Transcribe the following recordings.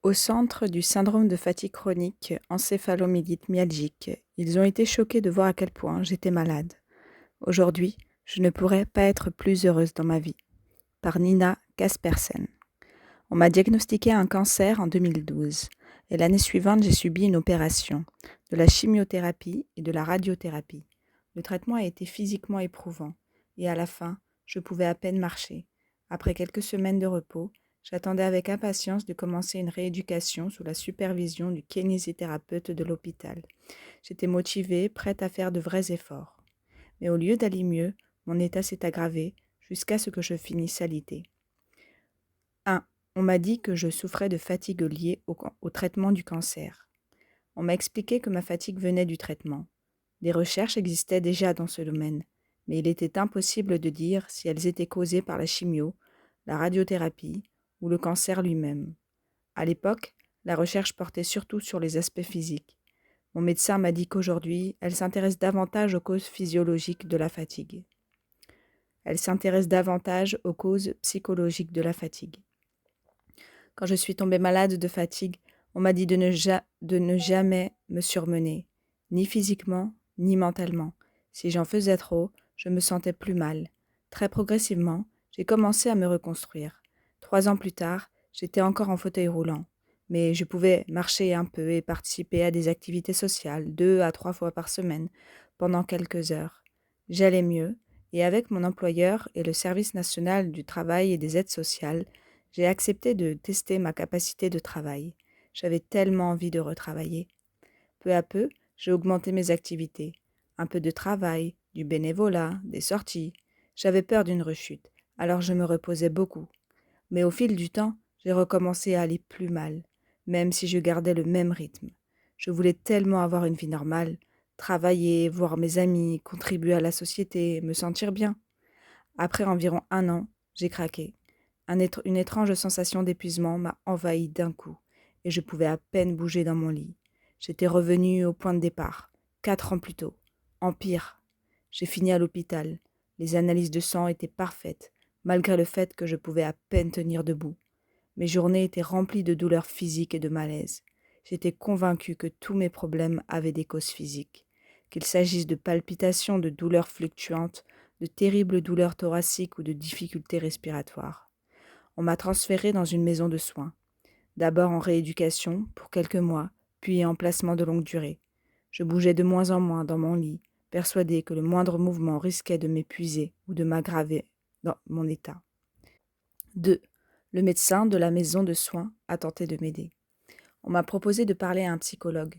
Au centre du syndrome de fatigue chronique encéphalomyélite myalgique, ils ont été choqués de voir à quel point j'étais malade. Aujourd'hui, je ne pourrais pas être plus heureuse dans ma vie. Par Nina Kaspersen. On m'a diagnostiqué un cancer en 2012 et l'année suivante, j'ai subi une opération, de la chimiothérapie et de la radiothérapie. Le traitement a été physiquement éprouvant et à la fin, je pouvais à peine marcher. Après quelques semaines de repos, j'attendais avec impatience de commencer une rééducation sous la supervision du kinésithérapeute de l'hôpital. J'étais motivée, prête à faire de vrais efforts. Mais au lieu d'aller mieux, mon état s'est aggravé jusqu'à ce que je finisse alité. 1. On m'a dit que je souffrais de fatigue liée au traitement du cancer. On m'a expliqué que ma fatigue venait du traitement. Des recherches existaient déjà dans ce domaine, mais il était impossible de dire si elles étaient causées par la chimio, la radiothérapie ou le cancer lui-même. À l'époque, la recherche portait surtout sur les aspects physiques. Mon médecin m'a dit qu'aujourd'hui, elle s'intéresse davantage aux causes physiologiques de la fatigue. Elle s'intéresse davantage aux causes psychologiques de la fatigue. Quand je suis tombée malade de fatigue, on m'a dit de ne jamais me surmener, ni physiquement, ni mentalement. Si j'en faisais trop, je me sentais plus mal. Très progressivement, j'ai commencé à me reconstruire. 3 ans plus tard, j'étais encore en fauteuil roulant, mais je pouvais marcher un peu et participer à des activités sociales 2 à 3 fois par semaine, pendant quelques heures. J'allais mieux, et avec mon employeur et le Service national du travail et des aides sociales, j'ai accepté de tester ma capacité de travail. J'avais tellement envie de retravailler. Peu à peu, j'ai augmenté mes activités. Un peu de travail, du bénévolat, des sorties. J'avais peur d'une rechute, alors je me reposais beaucoup. Mais au fil du temps, j'ai recommencé à aller plus mal, même si je gardais le même rythme. Je voulais tellement avoir une vie normale, travailler, voir mes amis, contribuer à la société, me sentir bien. Après environ 1 an, j'ai craqué. Une étrange sensation d'épuisement m'a envahi d'un coup, et je pouvais à peine bouger dans mon lit. J'étais revenue au point de départ, 4 ans plus tôt. En pire, j'ai fini à l'hôpital. Les analyses de sang étaient parfaites, malgré le fait que je pouvais à peine tenir debout. Mes journées étaient remplies de douleurs physiques et de malaise. J'étais convaincue que tous mes problèmes avaient des causes physiques, qu'il s'agisse de palpitations, de douleurs fluctuantes, de terribles douleurs thoraciques ou de difficultés respiratoires. On m'a transférée dans une maison de soins, d'abord en rééducation pour quelques mois, puis en placement de longue durée. Je bougeais de moins en moins dans mon lit, persuadée que le moindre mouvement risquait de m'épuiser ou de m'aggraver dans mon état. 2. Le médecin de la maison de soins a tenté de m'aider. On m'a proposé de parler à un psychologue,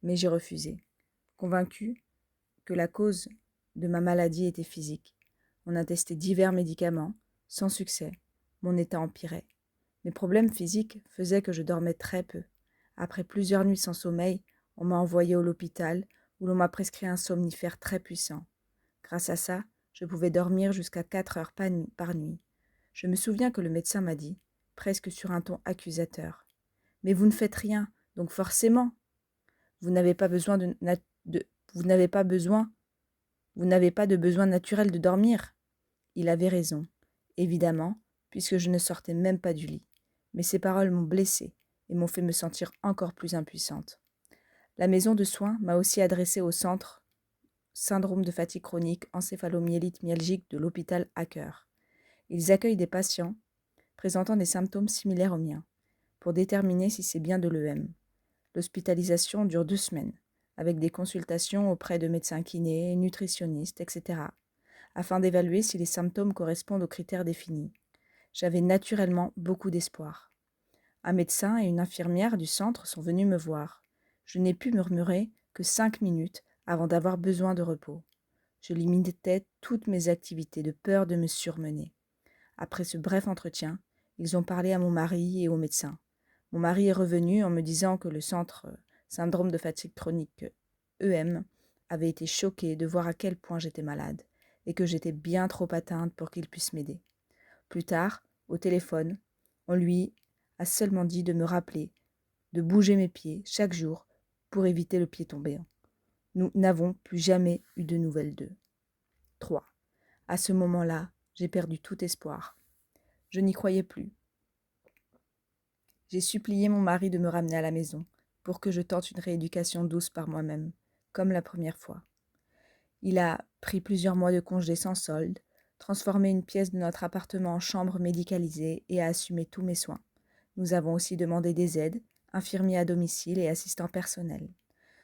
mais j'ai refusé, convaincue que la cause de ma maladie était physique. On a testé divers médicaments, sans succès. Mon état empirait. Mes problèmes physiques faisaient que je dormais très peu. Après plusieurs nuits sans sommeil, on m'a envoyé à l'hôpital où l'on m'a prescrit un somnifère très puissant. Grâce à ça, je pouvais dormir jusqu'à 4 heures par nuit. Je me souviens que le médecin m'a dit, presque sur un ton accusateur, « Mais vous ne faites rien, donc forcément, vous n'avez pas besoin vous n'avez pas besoin, vous n'avez pas de besoin naturel de dormir. » Il avait raison, évidemment, puisque je ne sortais même pas du lit. Mais ces paroles m'ont blessée et m'ont fait me sentir encore plus impuissante. La maison de soins m'a aussi adressée au centre syndrome de fatigue chronique encéphalomyélite myalgique de l'hôpital Acker. Ils accueillent des patients présentant des symptômes similaires aux miens, pour déterminer si c'est bien de l'EM. L'hospitalisation dure 2 semaines, avec des consultations auprès de médecins kinés, nutritionnistes, etc., afin d'évaluer si les symptômes correspondent aux critères définis. J'avais naturellement beaucoup d'espoir. Un médecin et une infirmière du centre sont venus me voir. Je n'ai pu murmurer que 5 minutes avant d'avoir besoin de repos. Je limitais toutes mes activités de peur de me surmener. Après ce bref entretien, ils ont parlé à mon mari et au médecin. Mon mari est revenu en me disant que le centre syndrome de fatigue chronique EM avait été choqué de voir à quel point j'étais malade et que j'étais bien trop atteinte pour qu'il puisse m'aider. Plus tard, au téléphone, on lui a seulement dit de me rappeler de bouger mes pieds chaque jour pour éviter le pied tombé. Nous n'avons plus jamais eu de nouvelles d'eux. 3. À ce moment-là, j'ai perdu tout espoir. Je n'y croyais plus. J'ai supplié mon mari de me ramener à la maison pour que je tente une rééducation douce par moi-même, comme la première fois. Il a pris plusieurs mois de congé sans solde, transformé une pièce de notre appartement en chambre médicalisée et a assumé tous mes soins. Nous avons aussi demandé des aides, infirmiers à domicile et assistants personnels.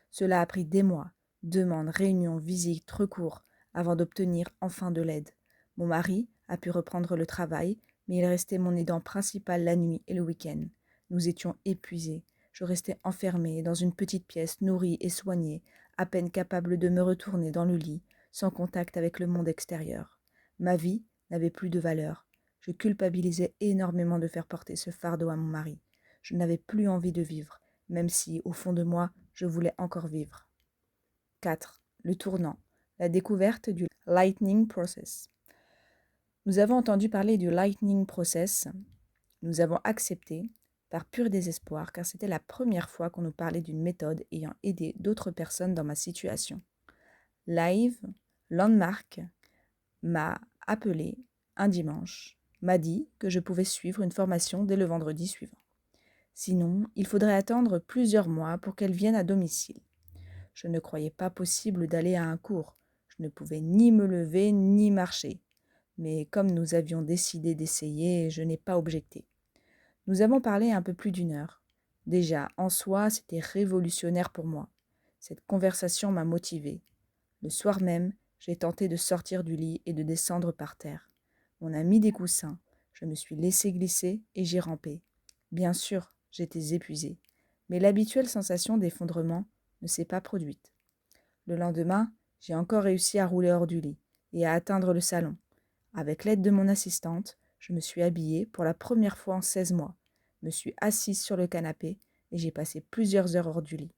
Cela a pris des mois, demandes, réunions, visites, recours, avant d'obtenir enfin de l'aide. Mon mari a pu reprendre le travail, mais il restait mon aidant principal la nuit et le week-end. Nous étions épuisés. Je restais enfermée dans une petite pièce, nourrie et soignée, à peine capable de me retourner dans le lit, sans contact avec le monde extérieur. Ma vie n'avait plus de valeur. Je culpabilisais énormément de faire porter ce fardeau à mon mari. Je n'avais plus envie de vivre, même si, au fond de moi, je voulais encore vivre. 4. Le tournant. La découverte du Lightning Process. Nous avons entendu parler du Lightning Process. Nous avons accepté, par pur désespoir, car c'était la première fois qu'on nous parlait d'une méthode ayant aidé d'autres personnes dans ma situation. Live, Landmark, m'a appelé un dimanche, m'a dit que je pouvais suivre une formation dès le vendredi suivant. Sinon, il faudrait attendre plusieurs mois pour qu'elle vienne à domicile. Je ne croyais pas possible d'aller à un cours. Je ne pouvais ni me lever ni marcher. Mais comme nous avions décidé d'essayer, je n'ai pas objecté. Nous avons parlé un peu plus d'1 heure. Déjà, en soi, c'était révolutionnaire pour moi. Cette conversation m'a motivée. Le soir même, j'ai tenté de sortir du lit et de descendre par terre. On a mis des coussins, je me suis laissé glisser et j'ai rampé. Bien sûr, j'étais épuisée, mais l'habituelle sensation d'effondrement ne s'est pas produite. Le lendemain, j'ai encore réussi à rouler hors du lit et à atteindre le salon. Avec l'aide de mon assistante, je me suis habillée pour la première fois en 16 mois, me suis assise sur le canapé et j'ai passé plusieurs heures hors du lit.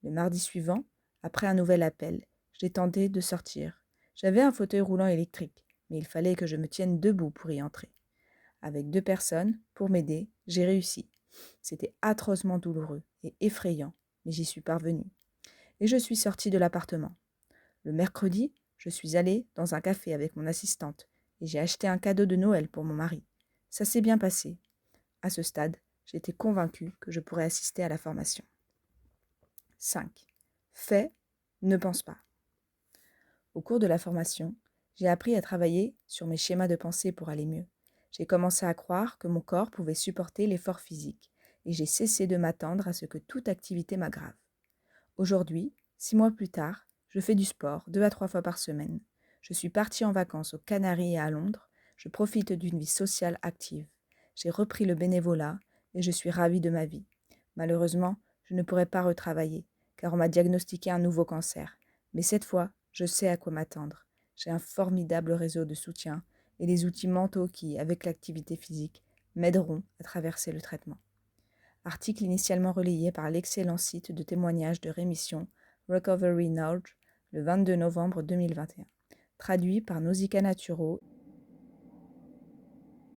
Le mardi suivant, après un nouvel appel, j'ai tenté de sortir. J'avais un fauteuil roulant électrique, mais il fallait que je me tienne debout pour y entrer. Avec 2 personnes, pour m'aider, j'ai réussi. C'était atrocement douloureux et effrayant, mais j'y suis parvenue. Et je suis sortie de l'appartement. Le mercredi, je suis allée dans un café avec mon assistante et j'ai acheté un cadeau de Noël pour mon mari. Ça s'est bien passé. À ce stade, j'étais convaincue que je pourrais assister à la formation. 5. Fais, ne pense pas. Au cours de la formation, j'ai appris à travailler sur mes schémas de pensée pour aller mieux. J'ai commencé à croire que mon corps pouvait supporter l'effort physique et j'ai cessé de m'attendre à ce que toute activité m'aggrave. Aujourd'hui, 6 mois plus tard, je fais du sport 2 à 3 fois par semaine. Je suis partie en vacances aux Canaries et à Londres. Je profite d'une vie sociale active. J'ai repris le bénévolat et je suis ravie de ma vie. Malheureusement, je ne pourrai pas retravailler car on m'a diagnostiqué un nouveau cancer. Mais cette fois, je sais à quoi m'attendre. J'ai un formidable réseau de soutien et les outils mentaux qui, avec l'activité physique, m'aideront à traverser le traitement. Article initialement relayé par l'excellent site de témoignages de rémission Recovery Knowledge le 22 novembre 2021. Traduit par Nausicaa Naturo